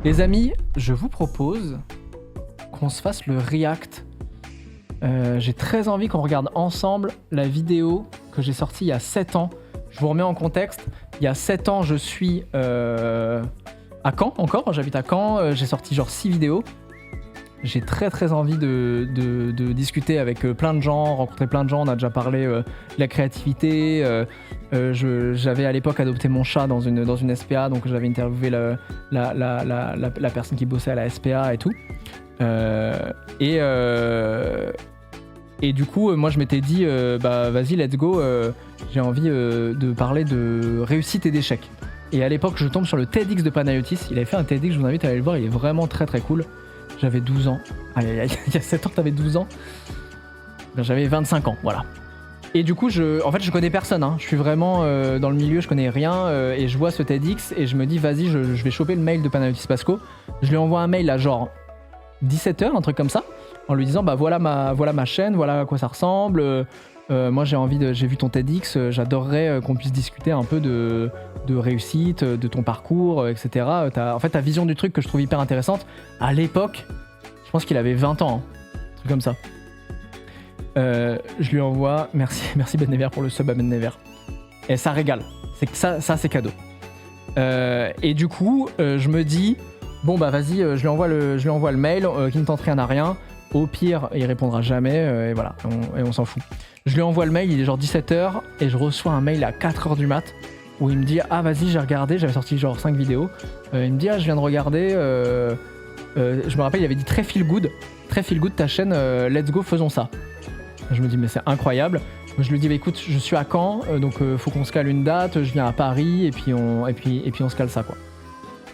Les amis, je vous propose qu'on se fasse le react. J'ai très envie qu'on regarde ensemble la vidéo que j'ai sortie il y a 7 ans. Je vous remets en contexte. Il y a 7 ans, je suis à Caen encore. J'habite à Caen. J'ai sorti genre 6 vidéos. J'ai très envie de discuter avec plein de gens, rencontrer plein de gens. On a déjà parlé de la créativité. J'avais à l'époque adopté mon chat dans une SPA, donc j'avais interviewé la personne qui bossait à la SPA et tout. Et du coup, moi je m'étais dit, bah vas-y, let's go, j'ai envie de parler de réussite et d'échec. Et à l'époque, je tombe sur le TEDx de Panayotis. Il avait fait un TEDx, je vous invite à aller le voir, il est vraiment très cool. J'avais 12 ans. Aïe, il y a 7 ans, t'avais 12 ans. Ben, j'avais 25 ans, voilà. Et du coup, en fait, je connais personne. Hein. Je suis vraiment dans le milieu, je connais rien. Et je vois ce TEDx et je me dis, vas-y, je vais choper le mail de Panayotis Pasco. Je lui envoie un mail à genre 17h, un truc comme ça, en lui disant, bah voilà ma chaîne, voilà à quoi ça ressemble. Moi, j'ai vu ton TEDx, j'adorerais qu'on puisse discuter un peu de réussite, de ton parcours, etc. En fait, ta vision du truc que je trouve hyper intéressante. À l'époque, je pense qu'il avait 20 ans, hein, un truc comme ça. Je lui envoie, merci Ben Never pour le sub à Ben Never. Et ça régale, c'est que ça c'est cadeau. Et du coup, je me dis, bon bah vas-y, je lui envoie le mail qui ne tente rien à rien. Au pire, il répondra jamais, et voilà, on s'en fout. Je lui envoie le mail, il est genre 17h, et je reçois un mail à 4h du mat, où il me dit, ah vas-y, j'ai regardé, j'avais sorti genre 5 vidéos. Il me dit, ah je viens de regarder, je me rappelle, il avait dit très feel good ta chaîne, let's go, faisons ça. Je me dis, mais c'est incroyable. Je lui dis, bah, écoute, je suis à Caen, donc faut qu'on se cale une date, je viens à Paris, et puis on se cale ça, quoi.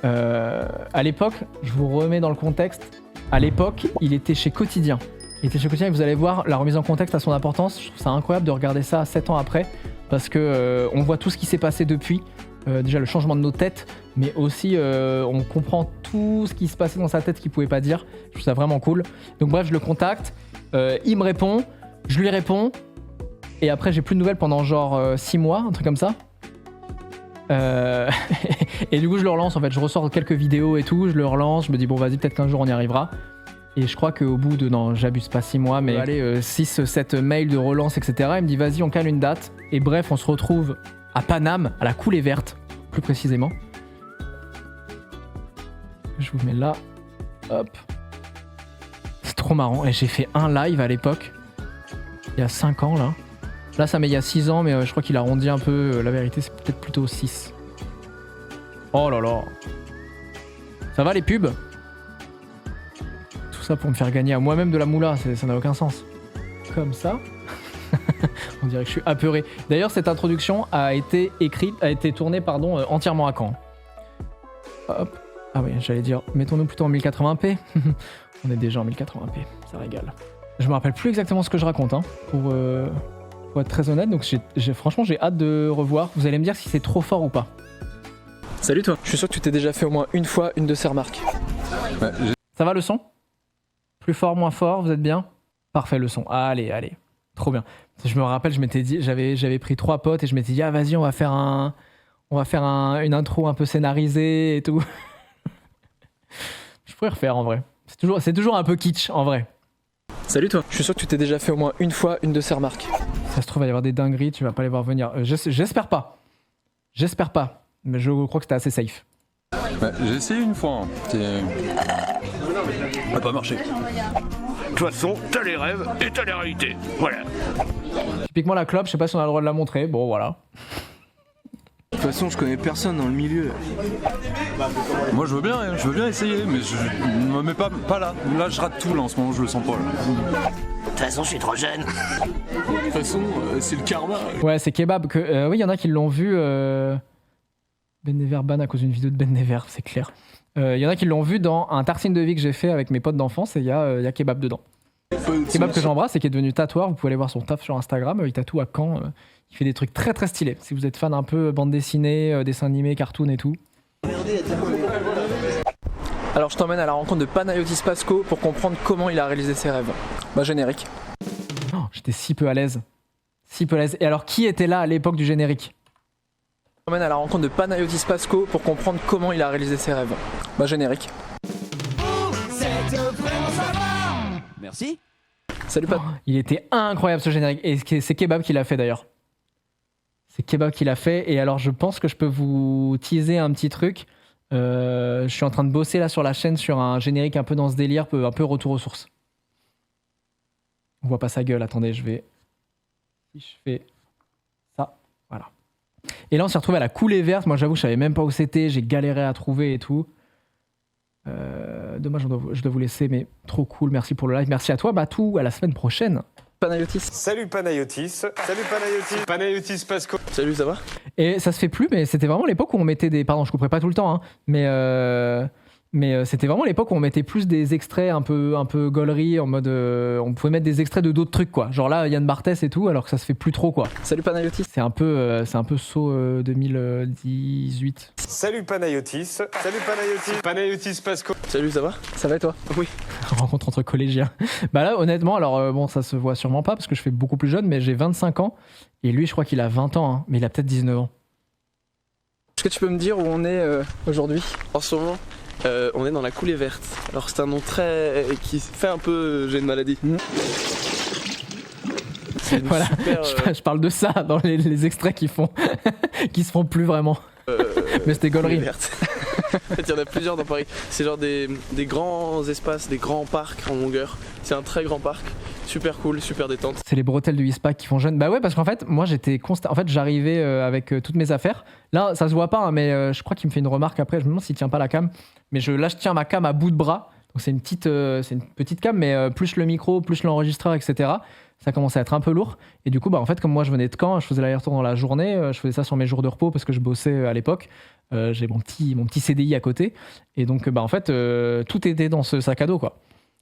À l'époque, je vous remets dans le contexte, à l'époque, il était chez Quotidien. Et vous allez voir, la remise en contexte a son importance. Je trouve ça incroyable de regarder ça 7 ans après, parce que on voit tout ce qui s'est passé depuis. Déjà le changement de nos têtes, mais aussi on comprend tout ce qui se passait dans sa tête qu'il pouvait pas dire. Je trouve ça vraiment cool. Donc bref, je le contacte, il me répond, je lui réponds, et après j'ai plus de nouvelles pendant genre 6 mois, un truc comme ça. Et du coup je le relance, en fait je ressors quelques vidéos et tout, je le relance, je me dis bon vas-y, peut-être qu'un jour on y arrivera. Et je crois qu'au bout de, non j'abuse pas 6 mois, mais allez, 6-7 mails de relance, etc. Il me dit vas-y, on cale une date. Et bref, on se retrouve à Paname, à la Coulée Verte, plus précisément. Je vous mets là. Hop. C'est trop marrant. Et j'ai fait un live à l'époque, il y a 5 ans là. Là ça met il y a 6 ans, mais je crois qu'il arrondit un peu. La vérité, c'est peut-être plutôt 6. Oh là là. Ça va les pubs ? Pour me faire gagner à moi-même de la moula, ça n'a aucun sens. Comme ça. On dirait que je suis apeuré. D'ailleurs, cette introduction a été tournée entièrement à Caen. Hop. Ah oui, j'allais dire, mettons-nous plutôt en 1080p. On est déjà en 1080p, ça régale. Je me rappelle plus exactement ce que je raconte, hein, pour être très honnête. Donc franchement, j'ai hâte de revoir. Vous allez me dire si c'est trop fort ou pas. Salut toi. Je suis sûr que tu t'es déjà fait au moins une fois une de ces remarques. Ouais, ça va le son ? Plus fort, moins fort, vous êtes bien ? Parfait le son. Allez. Trop bien. Je me rappelle, je m'étais dit, j'avais pris 3 potes et je m'étais dit, ah vas-y, on va faire une intro un peu scénarisée et tout. Je pourrais refaire en vrai. C'est toujours un peu kitsch en vrai. Salut toi. Je suis sûr que tu t'es déjà fait au moins une fois une de ces remarques. Ça se trouve, il va y avoir des dingueries, tu vas pas les voir venir. J'espère pas. Mais je crois que c'était assez safe. Ouais, j'ai essayé une fois. Ça n'a pas marché. De toute façon, t'as les rêves et t'as les réalités. Voilà. Typiquement la clope, je sais pas si on a le droit de la montrer. Bon, voilà. De toute façon, je connais personne dans le milieu. Moi, je veux bien essayer, mais je ne me mets pas là. Là, je rate tout là en ce moment, je le sens pas. Là. De toute façon, je suis trop jeune. De toute façon, c'est le karma. Ouais, c'est kebab. Oui, il y en a qui l'ont vu. Ben Never ban à cause d'une vidéo de Ben Never, c'est clair. Il y en a qui l'ont vu dans un tartine de vie que j'ai fait avec mes potes d'enfance et il y a Kebab dedans. Kebab que j'embrasse et qui est devenu tatoueur. Vous pouvez aller voir son taf sur Instagram. Il tatoue à Caen. Il fait des trucs très stylés. Si vous êtes fan un peu bande dessinée, dessin animé, cartoon et tout. Alors je t'emmène à la rencontre de Panayotis Pasco pour comprendre comment il a réalisé ses rêves. Bah générique. Oh, j'étais si peu à l'aise. Et alors qui était là à l'époque du générique ? On emmène à la rencontre de Panayotis Pasco pour comprendre comment il a réalisé ses rêves. Bah générique. Merci. Salut Pat. Il était incroyable ce générique et c'est Kebab qui l'a fait d'ailleurs. C'est Kebab qui l'a fait et alors je pense que je peux vous teaser un petit truc. Je suis en train de bosser là sur la chaîne sur un générique un peu dans ce délire, un peu retour aux sources. On voit pas sa gueule, attendez, je vais... Si je fais ça, voilà. Et là on s'est retrouvé à la coulée verte, moi j'avoue je savais même pas où c'était, j'ai galéré à trouver et tout. Dommage, je dois vous laisser, mais trop cool, merci pour le live, merci à toi Batou, à la semaine prochaine. Panayotis. Salut Panayotis. Salut Panayotis. Panayotis Pasco. Salut, ça va? Et ça se fait plus, mais c'était vraiment l'époque où on mettait des... Pardon, je couperai pas tout le temps, hein, mais c'était vraiment l'époque où on mettait plus des extraits un peu gaulerie, en mode... on pouvait mettre des extraits de d'autres trucs, quoi. Genre là, Yann Barthès et tout, alors que ça se fait plus trop, quoi. Salut Panayotis. C'est un peu saut 2018. Salut Panayotis. Salut Panayotis. Panayotis Pasco. Salut, ça va? Ça va et toi? Oui. Rencontre entre collégiens. Bah là, honnêtement, alors bon, ça se voit sûrement pas parce que je fais beaucoup plus jeune, mais j'ai 25 ans et lui, je crois qu'il a 20 ans, hein, mais il a peut-être 19 ans. Est-ce que tu peux me dire où on est aujourd'hui? En ce moment, on est dans la coulée verte. Alors c'est un nom qui fait un peu j'ai une maladie. Voilà, super, je parle de ça dans les extraits qui se font plus vraiment. Mais c'était gaulerie. En fait, il y en a plusieurs dans Paris. C'est genre des grands espaces, des grands parcs en longueur. C'est un très grand parc, super cool, super détente. C'est les bretelles du Ispac qui font jeune. Bah ouais, parce qu'en fait, moi j'étais en fait, j'arrivais avec toutes mes affaires. Là, ça se voit pas, hein, mais je crois qu'il me fait une remarque après. Je me demande s'il tient pas la cam. Mais là, je tiens ma cam à bout de bras. Donc c'est une petite cam, mais plus le micro, plus l'enregistreur, etc. Ça commençait à être un peu lourd. Et du coup, bah en fait, comme moi je venais de Caen, je faisais l'aller-retour dans la journée. Je faisais ça sur mes jours de repos parce que je bossais à l'époque. J'ai mon petit CDI à côté. Et donc, bah en fait, tout était dans ce sac à dos, quoi.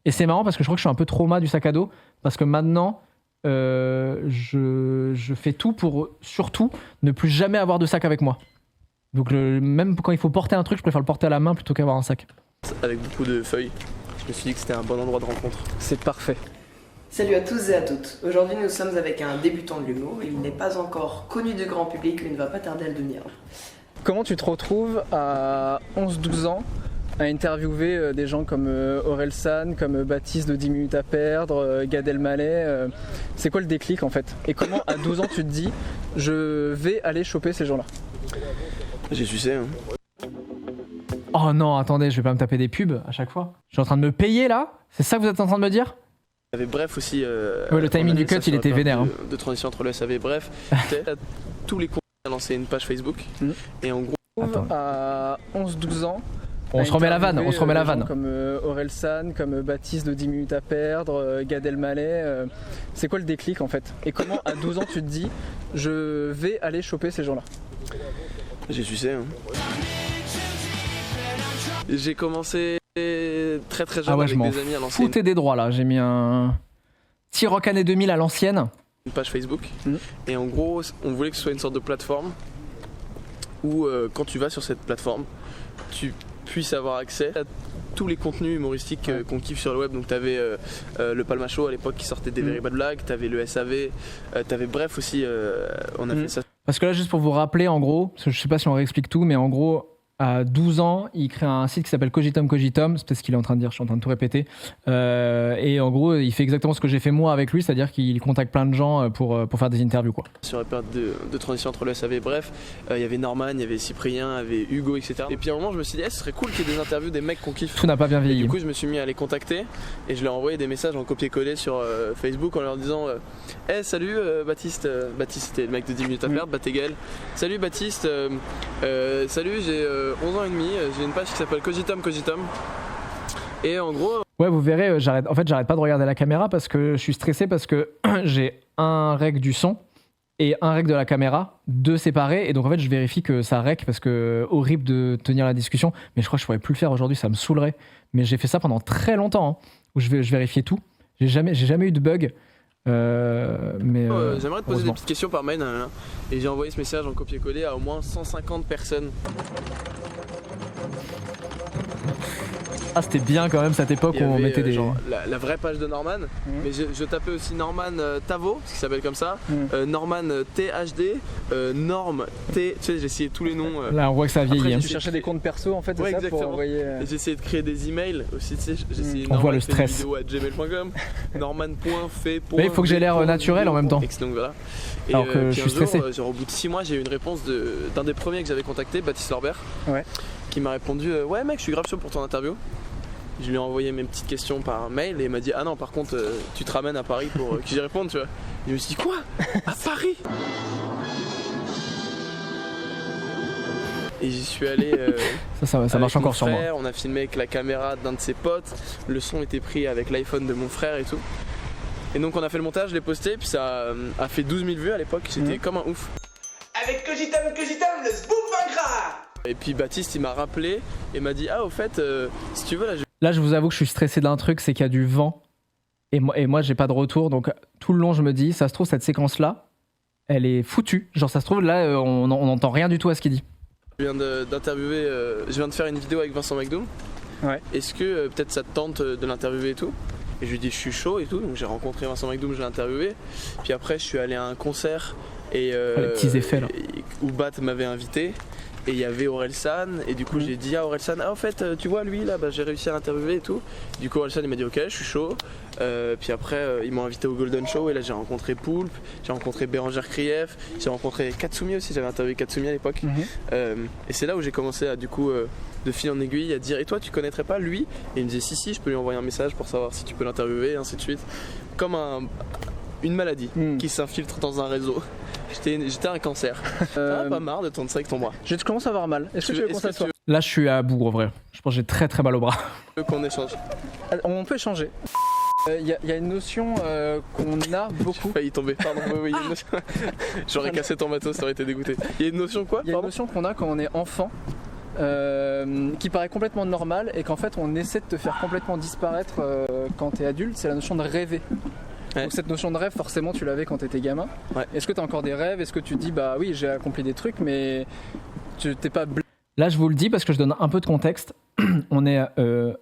Et c'est marrant parce que je crois que je suis un peu trauma du sac à dos. Parce que maintenant, je fais tout pour surtout ne plus jamais avoir de sac avec moi. Donc même quand il faut porter un truc, je préfère le porter à la main plutôt qu'avoir un sac. Avec beaucoup de feuilles. Je me suis dit que c'était un bon endroit de rencontre. C'est parfait. Salut à tous et à toutes. Aujourd'hui nous sommes avec un débutant de l'humour. Il n'est pas encore connu du grand public mais il ne va pas tarder à le devenir. Comment tu te retrouves à 11-12 ans à interviewer des gens comme Orelsan, comme Baptiste de 10 minutes à perdre, Gad Elmaleh, c'est quoi le déclic en fait? Et comment à 12 ans tu te dis je vais aller choper ces gens-là? J'ai sucé, hein. Oh non, attendez, je vais pas me taper des pubs à chaque fois. Je suis en train de me payer là? C'est ça que vous êtes en train de me dire? Il y avait Bref aussi. Ouais, le timing du cut il était vénère. De transition entre le SAV et Bref. Tous les comptes a lancé une page Facebook. Et en gros. À 11-12 ans. On se remet la vanne, Comme Orelsan, comme Baptiste de 10 minutes à perdre, Gad Elmaleh. C'est quoi le déclic en fait? Et comment à 12 ans tu te dis je vais aller choper ces gens-là? J'ai sucé, hein. J'ai commencé très très jeune avec des amis à lancer foutais des droits là, j'ai mis un petit Rock année 2000 à l'ancienne. Une page Facebook. Et en gros, on voulait que ce soit une sorte de plateforme où quand tu vas sur cette plateforme, tu puisses avoir accès à tous les contenus humoristiques qu'on kiffe sur le web. Donc t'avais le Palma Show à l'époque qui sortait des Very Bad Blagues, t'avais le SAV, t'avais Bref aussi, on a fait ça. Parce que là, juste pour vous rappeler, en gros, parce que je sais pas si on réexplique tout, mais en gros, à 12 ans, il crée un site qui s'appelle Cogitum, c'est peut-être ce qu'il est en train de dire, je suis en train de tout répéter. Et en gros, il fait exactement ce que j'ai fait moi avec lui, c'est-à-dire qu'il contacte plein de gens pour faire des interviews, quoi. Sur la période de transition entre le SAV et Bref, il y avait Norman, il y avait Cyprien, il y avait Hugo, etc. Et puis à un moment, je me suis dit, ce serait cool qu'il y ait des interviews des mecs qu'on kiffe. Tout n'a pas bien vieilli. Et du coup, je me suis mis à les contacter et je leur ai envoyé des messages en copier-coller sur Facebook en leur disant salut Baptiste. Baptiste, c'était le mec de 10 minutes à perdre, Batégal. Salut Baptiste, salut, j'ai 11 ans et demi, j'ai une page qui s'appelle Cogitum. Et en gros... Ouais, vous verrez, j'arrête pas de regarder la caméra parce que je suis stressé parce que j'ai un rec du son et un rec de la caméra, deux séparés, et donc en fait je vérifie que ça rec parce que horrible de tenir la discussion, mais je crois que je pourrais plus le faire aujourd'hui, ça me saoulerait. Mais j'ai fait ça pendant très longtemps, hein, où je vérifiais tout. J'ai jamais eu de bug. J'aimerais te poser des petites questions par mail, et j'ai envoyé ce message en copier-coller à au moins 150 personnes. Ah, c'était bien quand même cette époque Il y où on avait, mettait des. genre, la vraie page de Norman, mais je tapais aussi Norman Tavo, ce qui s'appelle comme ça, Norman THD, Norm T, tu sais, j'ai essayé tous les noms. Là, on voit que ça vieillit. Hein. Tu cherchais des comptes perso en fait, c'est Ouais, ça pour exactement. envoyer. Et j'ai essayé de créer des emails aussi, tu sais, j'ai essayé On voit le Norman fait stress. une vidéo à gmail.com, norman.fait. Mais il faut que j'ai l'air naturel en même temps. Donc voilà. Et Alors que je puis suis un jour, stressé. genre au bout de 6 mois, j'ai eu une réponse d'un des premiers que j'avais contacté, Baptiste Lorbert, Ouais. qui m'a répondu ouais mec, je suis grave chaud pour ton interview. Je lui ai envoyé mes petites questions par mail et il m'a dit ah non, par contre tu te ramènes à Paris pour que j'y réponde, tu vois. Et je me suis dit quoi, à Paris? Et j'y suis allé. Ça marche avec encore mon sur moi. frère, on a filmé avec la caméra d'un de ses potes, le son était pris avec l'iPhone de mon frère et tout. Et donc on a fait le montage, je l'ai posté, puis ça a fait 12 000 vues à l'époque, c'était comme un ouf. Avec que j'y t'aime, le Zboum vaincra. Et puis Baptiste il m'a rappelé et m'a dit ah au fait si tu veux là Là, je vous avoue que je suis stressé d'un truc, c'est qu'il y a du vent. Et moi j'ai pas de retour. Donc, tout le long, je me dis, ça se trouve, cette séquence-là, elle est foutue. Genre, ça se trouve, là, on n'entend rien du tout à ce qu'il dit. je viens d'interviewer, je viens de faire une vidéo avec Vincent McDoom. Ouais. Est-ce que peut-être ça te tente de l'interviewer et tout? Et je lui dis je suis chaud et tout, donc j'ai rencontré Vincent McDoom, je l'ai interviewé. Puis après je suis allé à un concert et les petits effets, là. où Bat m'avait invité. Et il y avait Orelsan, et du coup j'ai dit à Orelsan, ah au fait tu vois lui là, bah, j'ai réussi à l'interviewer et tout. Du coup Orelsan il m'a dit ok je suis chaud. Puis après ils m'ont invité au Golden Show et là j'ai rencontré Poulpe, j'ai rencontré Bérangère Krief, j'ai rencontré Katsumi aussi, j'avais interviewé Katsumi à l'époque. Et c'est là où j'ai commencé à du coup de fil en aiguille à dire et toi tu connaîtrais pas lui? Et il me disait si je peux lui envoyer un message pour savoir si tu peux l'interviewer et ainsi de suite. Comme une maladie qui s'infiltre dans un réseau. J'étais un cancer. T'en as pas marre de tendre ça avec ton bras? Je commence à avoir mal. Est-ce que tu veux qu'on s'assoie? Là, je suis à bout, en vrai. Je pense que j'ai très très mal au bras. Tu veux qu'on échange? On peut échanger. Il y a une notion qu'on a beaucoup. J'ai failli tomber, pardon. Oui, il y a une notion. J'aurais cassé ton matos, ça aurait été dégoûté. Il y a une notion quoi? Il y a une notion qu'on a quand on est enfant. Qui paraît complètement normale et qu'en fait on essaie de te faire complètement disparaître quand t'es adulte, c'est la notion de rêver. Ouais. Donc cette notion de rêve, forcément tu l'avais quand t'étais gamin. Ouais. Est-ce que t'as encore des rêves? Est-ce que tu te dis bah oui j'ai accompli des trucs mais tu t'es pas Là, je vous le dis parce que je donne un peu de contexte. On est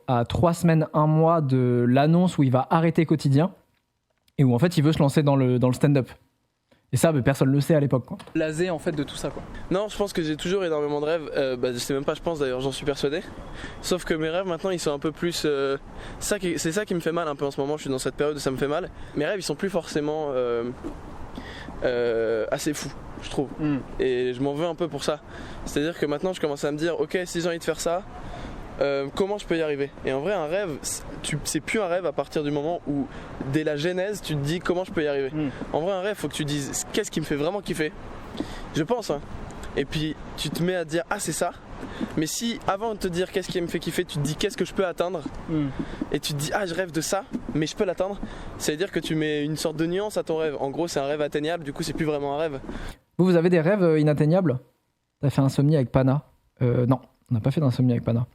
à 3 semaines, 1 mois de l'annonce où il va arrêter Quotidien et où en fait il veut se lancer dans le stand-up. Et ça, personne le sait à l'époque, quoi. blasé en fait de tout ça quoi? Non, je pense que j'ai toujours énormément de rêves. Je sais même pas, je pense d'ailleurs, j'en suis persuadé. Sauf que mes rêves maintenant ils sont un peu plus. C'est ça qui me fait mal un peu en ce moment, je suis dans cette période où ça me fait mal. Mes rêves ils sont plus forcément assez fous, je trouve. Et je m'en veux un peu pour ça. C'est-à-dire que maintenant je commence à me dire, ok, si j'ai envie de faire ça, comment je peux y arriver? Et en vrai, un rêve, c'est plus un rêve à partir du moment où, dès la genèse, tu te dis comment je peux y arriver. En vrai, un rêve, faut que tu dises qu'est-ce qui me fait vraiment kiffer. Je pense, hein. Et puis tu te mets à dire ah c'est ça. Mais si avant de te dire qu'est-ce qui me fait kiffer, tu te dis qu'est-ce que je peux atteindre, et tu te dis ah je rêve de ça, mais je peux l'atteindre, ça veut dire que tu mets une sorte de nuance à ton rêve. En gros, c'est un rêve atteignable, du coup c'est plus vraiment un rêve. Vous avez des rêves inatteignables? T'as fait Insomnie avec Pana? Non, on n'a pas fait d'Insomnie avec Pana.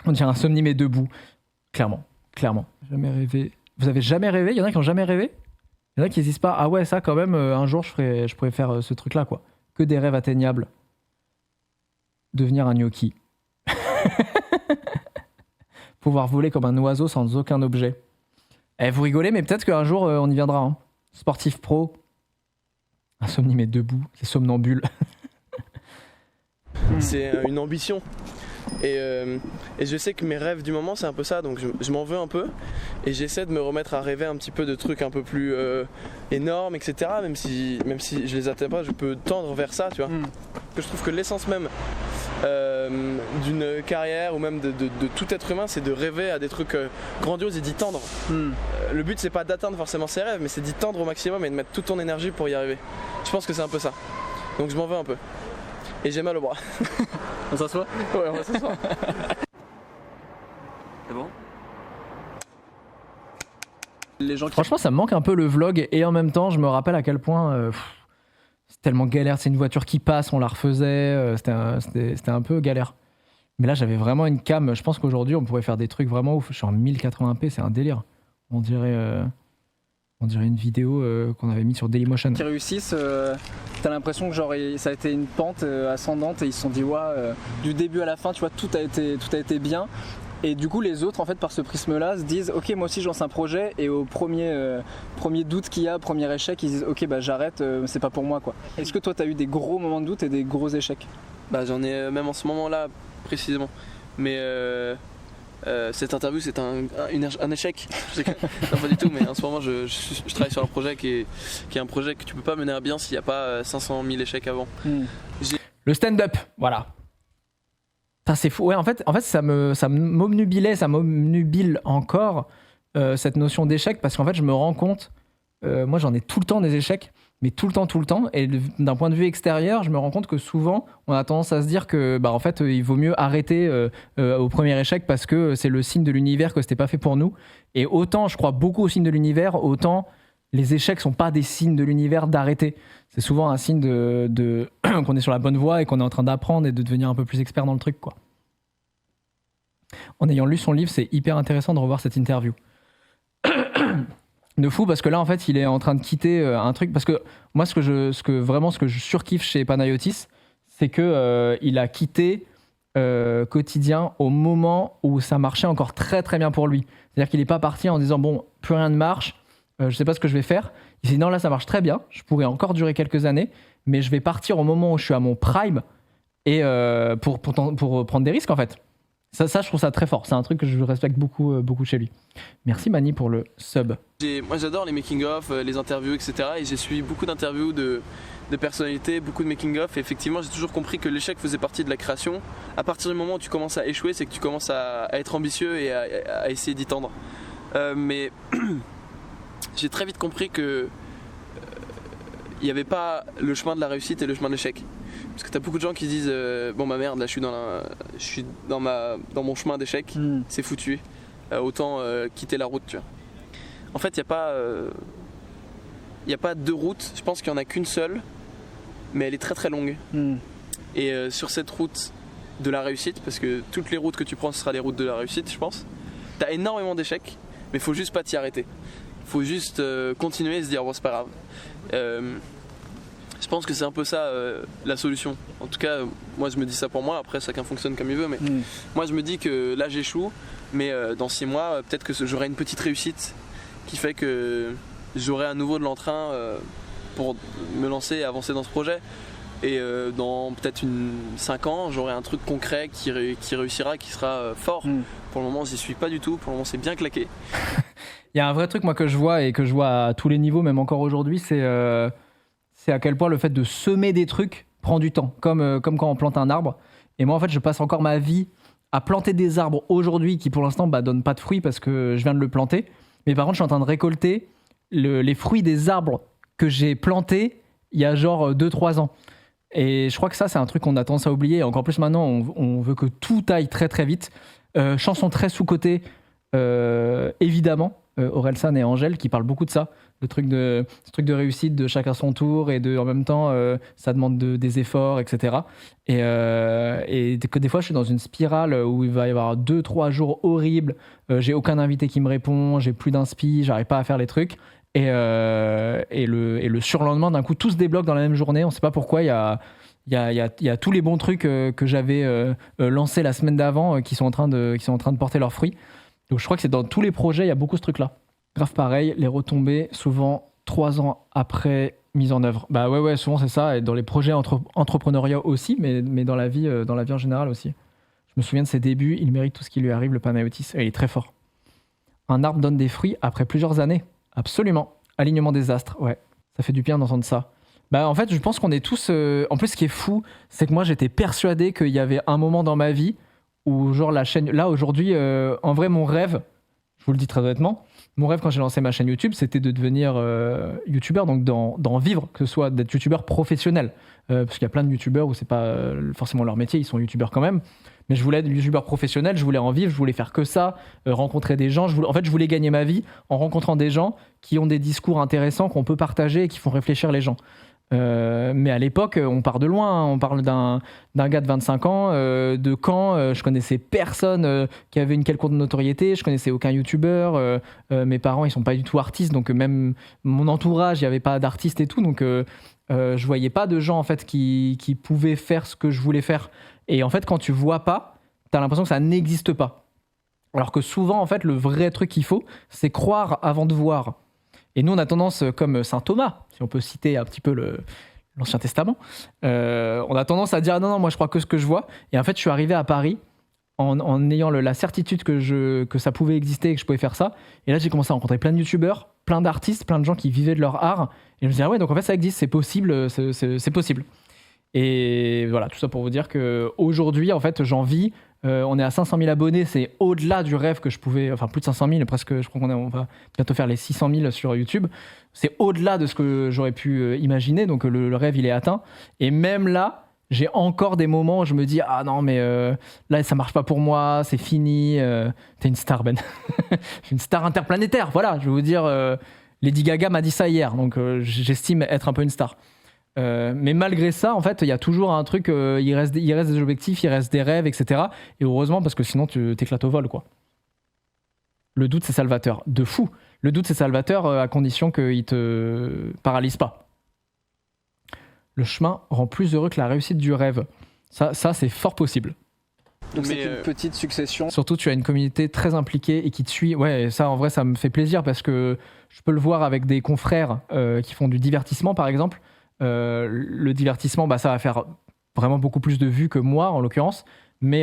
On dirait Insomnie mais debout. Clairement. Jamais rêvé. Vous avez jamais rêvé? Il y en a qui ont jamais rêvé? Il y en a qui disent pas ah ouais ça quand même un jour je pourrais faire ce truc là quoi. Que des rêves atteignables. Devenir un gnocchi. Pouvoir voler comme un oiseau sans aucun objet. Vous rigolez mais peut-être qu'un jour on y viendra. Hein. Sportif pro. Insomnie mais debout. C'est somnambule. C'est une ambition. Et je sais que mes rêves du moment c'est un peu ça, donc je m'en veux un peu et j'essaie de me remettre à rêver un petit peu de trucs un peu plus énormes, etc. Même si je les atteins pas, je peux tendre vers ça, tu vois. Que je trouve que l'essence même d'une carrière ou même de tout être humain, c'est de rêver à des trucs grandioses et d'y tendre. Le but c'est pas d'atteindre forcément ses rêves, mais c'est d'y tendre au maximum et de mettre toute ton énergie pour y arriver. Je pense que c'est un peu ça. Donc je m'en veux un peu. Et j'ai mal au bras. On s'assoit? Ouais, on va s'asseoir. C'est bon? Les gens qui... Franchement, ça me manque un peu le vlog et en même temps, je me rappelle à quel point c'est tellement galère. C'est une voiture qui passe, on la refaisait. C'était un peu galère. Mais là, j'avais vraiment une cam. Je pense qu'aujourd'hui, on pourrait faire des trucs vraiment ouf. Je suis en 1080p, c'est un délire. On dirait On dirait une vidéo qu'on avait mise sur Dailymotion. Qui réussissent, t'as l'impression que genre ça a été une pente ascendante et ils se sont dit du début à la fin, tu vois, tout a été bien. Et du coup les autres en fait par ce prisme-là se disent ok moi aussi je lance un projet et au premier doute qu'il y a, premier échec, ils disent ok bah j'arrête, c'est pas pour moi quoi. Est-ce que toi t'as eu des gros moments de doute et des gros échecs? Bah j'en ai même en ce moment-là précisément. Mais cette interview c'est un échec. Non pas du tout, mais en ce moment je travaille sur un projet qui est un projet que tu peux pas mener à bien s'il n'y a pas 500 000 échecs avant. Le stand-up, voilà. Ça c'est fou. Ouais, en fait ça m'obnubile encore cette notion d'échec parce qu'en fait je me rends compte, moi j'en ai tout le temps des échecs, mais tout le temps. Et d'un point de vue extérieur, je me rends compte que souvent on a tendance à se dire que en fait il vaut mieux arrêter au premier échec parce que c'est le signe de l'univers que c'était pas fait pour nous. Et autant je crois beaucoup au signe de l'univers, autant les échecs sont pas des signes de l'univers d'arrêter. C'est souvent un signe de qu'on est sur la bonne voie et qu'on est en train d'apprendre et de devenir un peu plus expert dans le truc, quoi. En ayant lu son livre, c'est hyper intéressant de revoir cette interview. De fou, parce que là, en fait, il est en train de quitter un truc. Parce que moi, ce que je surkiffe chez Panayotis, c'est que il a quitté Quotidien au moment où ça marchait encore très très bien pour lui. C'est-à-dire qu'il n'est pas parti en disant bon, plus rien ne marche. Je sais pas ce que je vais faire. Il s'est dit non, là ça marche très bien, je pourrais encore durer quelques années, mais je vais partir au moment où je suis à mon prime et pour prendre des risques en fait. Ça je trouve ça très fort, c'est un truc que je respecte beaucoup chez lui. Merci Mani pour le sub. Moi j'adore les making-of, les interviews, etc. Et j'ai suivi beaucoup d'interviews de personnalités, beaucoup de making-of. Et effectivement j'ai toujours compris que l'échec faisait partie de la création. À partir du moment où tu commences à échouer, c'est que tu commences à être ambitieux et à essayer d'y tendre. Mais j'ai très vite compris que il n'y avait pas le chemin de la réussite et le chemin de l'échec. Parce que tu as beaucoup de gens qui disent bon bah merde, là je suis dans mon chemin d'échec, c'est foutu, autant quitter la route, tu vois. En fait il n'y a pas deux routes, je pense qu'il n'y en a qu'une seule, mais elle est très très longue. Et sur cette route de la réussite, parce que toutes les routes que tu prends ce sera les routes de la réussite je pense, tu as énormément d'échecs, mais il faut juste pas t'y arrêter. Faut juste continuer et se dire bon c'est pas grave. Je pense que c'est un peu ça la solution. En tout cas moi je me dis ça pour moi, après chacun fonctionne comme il veut, mais moi je me dis que là j'échoue, mais dans 6 mois peut-être que j'aurai une petite réussite qui fait que j'aurai à nouveau de l'entrain pour me lancer et avancer dans ce projet. Et dans peut-être 5 ans j'aurai un truc concret qui réussira, qui sera fort. Pour le moment j'y suis pas du tout, pour le moment c'est bien claqué. Il y a un vrai truc moi que je vois et que je vois à tous les niveaux, même encore aujourd'hui, c'est à quel point le fait de semer des trucs prend du temps, comme quand on plante un arbre. Et moi en fait je passe encore ma vie à planter des arbres aujourd'hui qui pour l'instant donnent pas de fruits parce que je viens de le planter. Mais par contre je suis en train de récolter les fruits des arbres que j'ai plantés il y a genre 2-3 ans. Et je crois que ça c'est un truc qu'on a tendance à oublier. Et encore plus maintenant on veut que tout aille très très vite. Chanson très sous-cotée évidemment. Orelsan et Angèle qui parlent beaucoup de ça, ce truc de réussite de chacun son tour et en même temps ça demande des efforts, etc. Et que des fois je suis dans une spirale où il va y avoir 2-3 jours horribles, j'ai aucun invité qui me répond, j'ai plus d'inspi, j'arrive pas à faire les trucs et le surlendemain d'un coup tout se débloque dans la même journée, on sait pas pourquoi. Il y a tous les bons trucs que j'avais lancés la semaine d'avant qui sont en train de porter leurs fruits. Donc je crois que c'est dans tous les projets, il y a beaucoup ce truc-là. Grave pareil, les retombées, souvent 3 ans après mise en œuvre. Bah ouais, souvent c'est ça, et dans les projets entrepreneuriaux aussi, mais dans la vie en général aussi. Je me souviens de ses débuts, il mérite tout ce qui lui arrive, le Panayotis, et il est très fort. Un arbre donne des fruits après plusieurs années. Absolument. Alignement des astres, ouais. Ça fait du bien d'entendre ça. Bah en fait, je pense qu'on est tous... En plus, ce qui est fou, c'est que moi, j'étais persuadé qu'il y avait un moment dans ma vie où genre la chaîne... Là, aujourd'hui, en vrai, mon rêve, je vous le dis très honnêtement, mon rêve quand j'ai lancé ma chaîne YouTube, c'était de devenir youtubeur, donc d'en vivre, que ce soit d'être youtubeur professionnel. Parce qu'il y a plein de youtubeurs où c'est pas forcément leur métier, ils sont youtubeurs quand même. Mais je voulais être youtubeur professionnel, je voulais en vivre, je voulais faire que ça, rencontrer des gens. Je voulais gagner ma vie en rencontrant des gens qui ont des discours intéressants, qu'on peut partager et qui font réfléchir les gens. Mais à l'époque, on part de loin, hein. On parle d'un gars de 25 ans, de Caen. Je connaissais personne qui avait une quelconque notoriété, je connaissais aucun youtubeur. Mes parents, ils sont pas du tout artistes, donc même mon entourage, il n'y avait pas d'artistes et tout. Donc je voyais pas de gens en fait qui pouvaient faire ce que je voulais faire. Et en fait, quand tu vois pas, t'as l'impression que ça n'existe pas. Alors que souvent, en fait, le vrai truc qu'il faut, c'est croire avant de voir. Et nous, on a tendance, comme saint Thomas, si on peut citer un petit peu l'Ancien Testament, on a tendance à dire non, moi je crois que ce que je vois. Et en fait, je suis arrivé à Paris en ayant la certitude que ça pouvait exister et que je pouvais faire ça. Et là, j'ai commencé à rencontrer plein de youtubeurs, plein d'artistes, plein de gens qui vivaient de leur art. Et je me disais, ah ouais, donc en fait, ça existe, c'est possible, c'est possible. Et voilà, tout ça pour vous dire qu'aujourd'hui, en fait, j'en vis. On est à 500 000 abonnés, c'est au-delà du rêve que je pouvais, enfin plus de 500 000, presque, je crois on va bientôt faire les 600 000 sur YouTube. C'est au-delà de ce que j'aurais pu imaginer, donc le rêve il est atteint. Et même là, j'ai encore des moments où je me dis ah non mais là ça marche pas pour moi, c'est fini. T'es une star Ben, je suis une star interplanétaire. Voilà, je vais vous dire, Lady Gaga m'a dit ça hier, donc j'estime être un peu une star. Mais malgré ça, en fait, il y a toujours un truc, il reste des objectifs, il reste des rêves, etc. Et heureusement, parce que sinon, tu t'éclates au vol, quoi. Le doute, c'est salvateur. De fou. Le doute, c'est salvateur à condition qu'il te paralyse pas. Le chemin rend plus heureux que la réussite du rêve. Ça c'est fort possible. Donc c'est une petite succession. Surtout, tu as une communauté très impliquée et qui te suit. Ouais, et ça, en vrai, ça me fait plaisir parce que je peux le voir avec des confrères qui font du divertissement, par exemple. Le divertissement, ça va faire vraiment beaucoup plus de vues que moi en l'occurrence, mais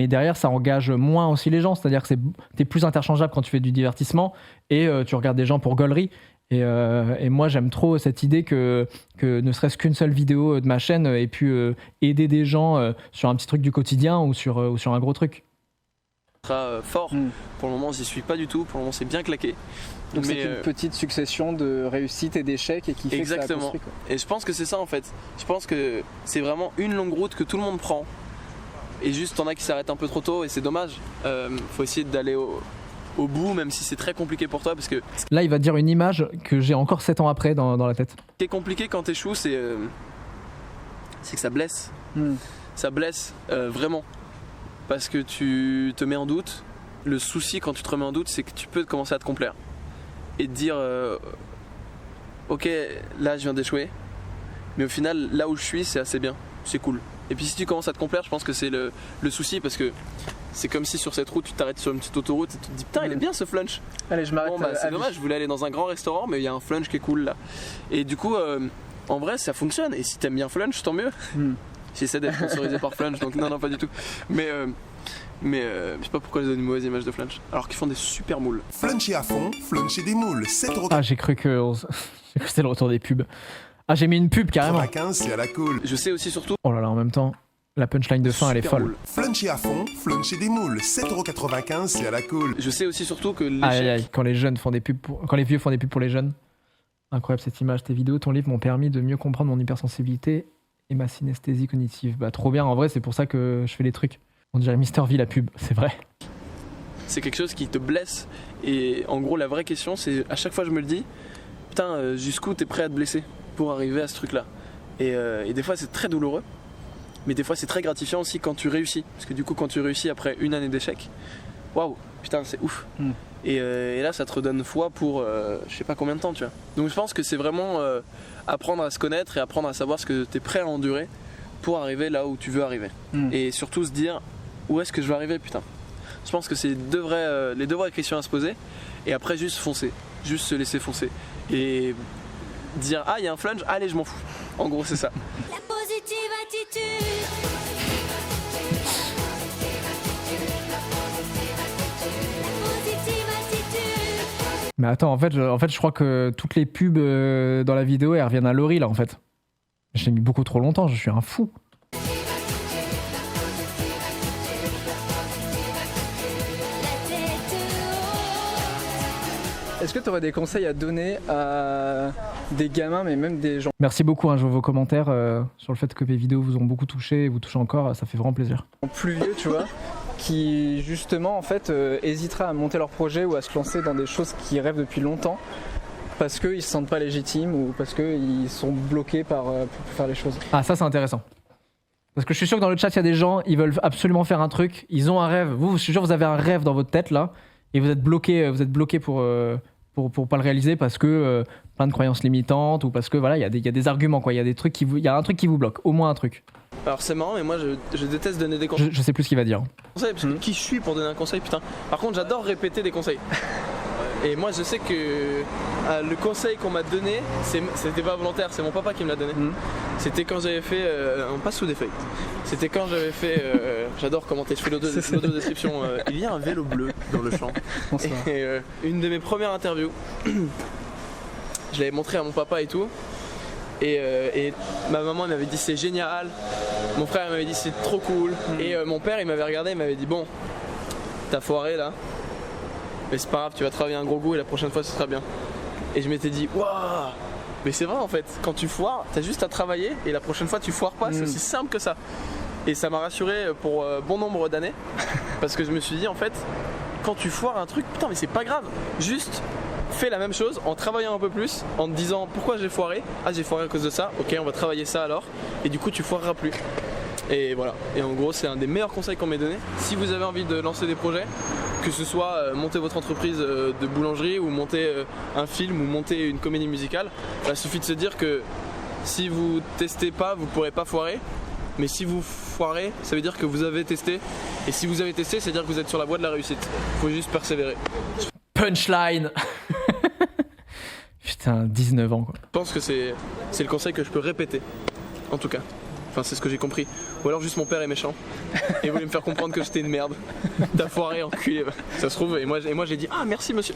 derrière ça engage moins aussi les gens, c'est-à-dire que t'es plus interchangeable quand tu fais du divertissement et tu regardes des gens pour gaulerie et moi j'aime trop cette idée que ne serait-ce qu'une seule vidéo de ma chaîne ait pu aider des gens sur un petit truc du quotidien ou sur un gros truc. Fort. Pour le moment j'y suis pas du tout, pour le moment c'est bien claqué. Donc c'est une petite succession de réussites et d'échecs et qui fait exactement. Que ça a construit, quoi. Et je pense que c'est ça en fait. Je pense que c'est vraiment une longue route que tout le monde prend. Et juste t'en as qui s'arrêtent un peu trop tôt et c'est dommage. Faut essayer d'aller au bout même si c'est très compliqué pour toi parce que... Là il va te dire une image que j'ai encore 7 ans après dans la tête. Ce qui est compliqué quand t'échoues c'est que ça blesse. Ça blesse vraiment. Parce que tu te mets en doute. Le souci quand tu te remets en doute c'est que tu peux commencer à te complaire. Et te dire ok là je viens d'échouer mais au final là où je suis c'est assez bien, c'est cool. Et puis si tu commences à te complaire je pense que c'est le souci parce que c'est comme si sur cette route tu t'arrêtes sur une petite autoroute et tu te dis putain il est bien ce flunch. Allez je m'arrête. C'est dommage, je voulais aller dans un grand restaurant mais il y a un flunch qui est cool là. Et du coup en vrai ça fonctionne et si t'aimes bien flunch tant mieux. J'essaie d'être sponsorisé par flunch donc non pas du tout. Mais je sais pas pourquoi ils donnent une mauvaise image de Flunch alors qu'ils font des super moules. Flunchy à fond, Flunchy des moules, 7,95 €. Ah j'ai cru que c'était le retour des pubs. Ah j'ai mis une pub carrément. C'est à la cool. Je sais aussi surtout. Oh là là en même temps, la punchline de fin elle est folle. Moule. Flunchy à fond, Flunchy des moules, 7,95 €, c'est à la cool. Je sais aussi surtout que aïe, quand les jeunes font des pubs quand les vieux font des pubs pour les jeunes. Incroyable cette image, tes vidéos, ton livre m'ont permis de mieux comprendre mon hypersensibilité et ma synesthésie cognitive. Bah trop bien en vrai, c'est pour ça que je fais les trucs. On dirait Mister V la pub, c'est vrai. C'est quelque chose qui te blesse. Et en gros, la vraie question, c'est à chaque fois je me le dis, putain, jusqu'où t'es prêt à te blesser pour arriver à ce truc-là. Et des fois, c'est très douloureux. Mais des fois, c'est très gratifiant aussi quand tu réussis. Parce que du coup, quand tu réussis après une année d'échec, waouh, putain, c'est ouf. Et là, ça te redonne foi pour je sais pas combien de temps, tu vois. Donc je pense que c'est vraiment apprendre à se connaître et apprendre à savoir ce que t'es prêt à endurer pour arriver là où tu veux arriver. Et surtout se dire où est-ce que je veux arriver, putain. Je pense que c'est les deux vraies questions à se poser. Et après juste foncer, juste se laisser foncer et dire ah il y a un flunch, allez je m'en fous. En gros c'est ça. La positive attitude. Mais attends, en fait, je crois que toutes les pubs dans la vidéo elles reviennent à Laurie là en fait. J'ai mis beaucoup trop longtemps, je suis un fou. Est-ce que tu aurais des conseils à donner à des gamins, mais même des gens? Merci beaucoup, je vois vos commentaires sur le fait que mes vidéos vous ont beaucoup touché et vous touchez encore, ça fait vraiment plaisir. Plus vieux, tu vois, qui justement en fait hésiteraient à monter leur projet ou à se lancer dans des choses qu'ils rêvent depuis longtemps parce qu'ils se sentent pas légitimes ou parce qu'ils sont bloqués pour faire les choses. Ah, ça c'est intéressant. Parce que je suis sûr que dans le chat, il y a des gens, ils veulent absolument faire un truc, ils ont un rêve. Vous, je suis sûr que vous avez un rêve dans votre tête là, et vous êtes bloqué pour pas le réaliser parce que plein de croyances limitantes ou parce que voilà, il y a des arguments quoi, il y a un truc qui vous bloque, au moins un truc. Alors c'est marrant, mais moi je déteste donner des conseils. Je sais plus ce qu'il va dire. Parce que qui je suis pour donner un conseil, putain. Par contre, j'adore répéter des conseils. Et moi, je sais que le conseil qu'on m'a donné, c'était pas volontaire, c'est mon papa qui me l'a donné. C'était quand j'avais fait. On passe sous des feuilles. C'était quand j'avais fait. J'adore commenter, je fais l'audio-description. Il y a un vélo bleu dans le champ. Et une de mes premières interviews, je l'avais montré à mon papa et tout. Et ma maman m'avait dit c'est génial, mon frère m'avait dit c'est trop cool, et mon père il m'avait regardé, il m'avait dit bon, t'as foiré là, mais c'est pas grave, tu vas travailler un gros goût et la prochaine fois ce sera bien. Et je m'étais dit waouh, mais c'est vrai en fait, quand tu foires, t'as juste à travailler et la prochaine fois tu foires pas, c'est aussi simple que ça. Et ça m'a rassuré pour bon nombre d'années, parce que je me suis dit en fait, quand tu foires un truc, putain mais c'est pas grave, juste fais la même chose en travaillant un peu plus, en te disant pourquoi j'ai foiré. Ah j'ai foiré à cause de ça, ok on va travailler ça alors, et du coup tu foireras plus. Et voilà, et en gros c'est un des meilleurs conseils qu'on m'ait donné. Si vous avez envie de lancer des projets, que ce soit monter votre entreprise de boulangerie ou monter un film ou monter une comédie musicale, il suffit de se dire que si vous testez pas, vous pourrez pas foirer. Mais si vous foirez, ça veut dire que vous avez testé. Et si vous avez testé, ça veut dire que vous êtes sur la voie de la réussite. Faut juste persévérer. Punchline. Putain, 19 ans quoi. Je pense que c'est le conseil que je peux répéter, en tout cas. Enfin, c'est ce que j'ai compris. Ou alors juste mon père est méchant et voulait me faire comprendre que j'étais une merde. T'as foiré, enculé. Ça se trouve, et moi j'ai dit ah merci monsieur.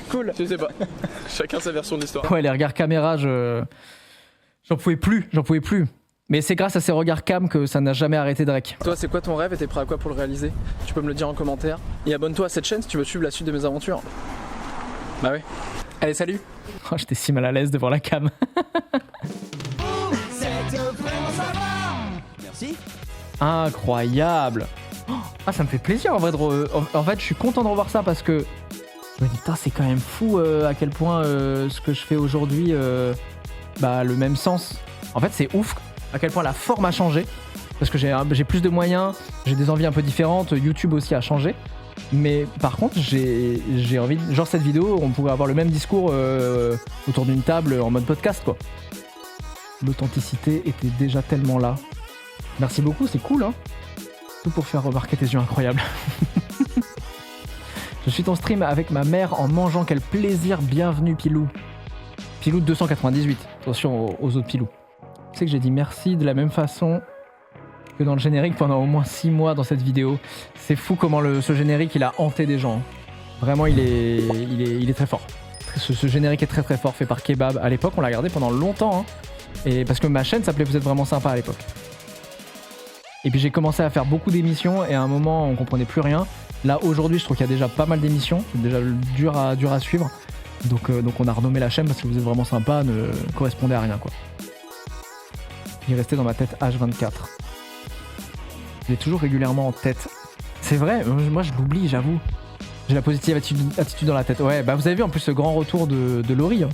Cool. Je sais pas. Chacun sa version de l'histoire. Ouais, les regards caméra, j'en pouvais plus. Mais c'est grâce à ces regards cam que ça n'a jamais arrêté Drake. Toi, c'est quoi ton rêve et t'es prêt à quoi pour le réaliser? Tu peux me le dire en commentaire. Et abonne-toi à cette chaîne si tu veux suivre la suite de mes aventures. Bah ouais. Allez, salut. Oh, j'étais si mal à l'aise devant la cam. Merci. Incroyable. Ah, ça me fait plaisir en vrai en fait, je suis content de revoir ça parce que je me dis putain, c'est quand même fou à quel point ce que je fais aujourd'hui le même sens. En fait, c'est ouf à quel point la forme a changé parce que j'ai plus de moyens, j'ai des envies un peu différentes, YouTube aussi a changé. Mais par contre, j'ai envie, genre cette vidéo, on pourrait avoir le même discours autour d'une table en mode podcast quoi. L'authenticité était déjà tellement là. Merci beaucoup, c'est cool hein. Tout pour faire remarquer tes yeux incroyables. Je suis ton stream avec ma mère en mangeant, quel plaisir, bienvenue Pilou. Pilou 298, attention aux autres Pilou. Tu sais que j'ai dit merci de la même façon que dans le générique pendant au moins 6 mois dans cette vidéo. C'est fou comment ce générique il a hanté des gens. Vraiment il est très fort. Ce générique est très très fort, fait par Kebab. À l'époque on l'a regardé pendant longtemps hein. Et parce que ma chaîne s'appelait Vous êtes vraiment sympa à l'époque. Et puis j'ai commencé à faire beaucoup d'émissions et à un moment on comprenait plus rien. Là aujourd'hui je trouve qu'il y a déjà pas mal d'émissions, c'est déjà dur à suivre. Donc on a renommé la chaîne parce que Vous êtes vraiment sympa ne correspondait à rien quoi. Il est resté dans ma tête H24. Il est toujours régulièrement en tête. C'est vrai, moi je l'oublie, j'avoue. J'ai la positive attitude dans la tête. Ouais, bah vous avez vu en plus ce grand retour de Laurie. Hein.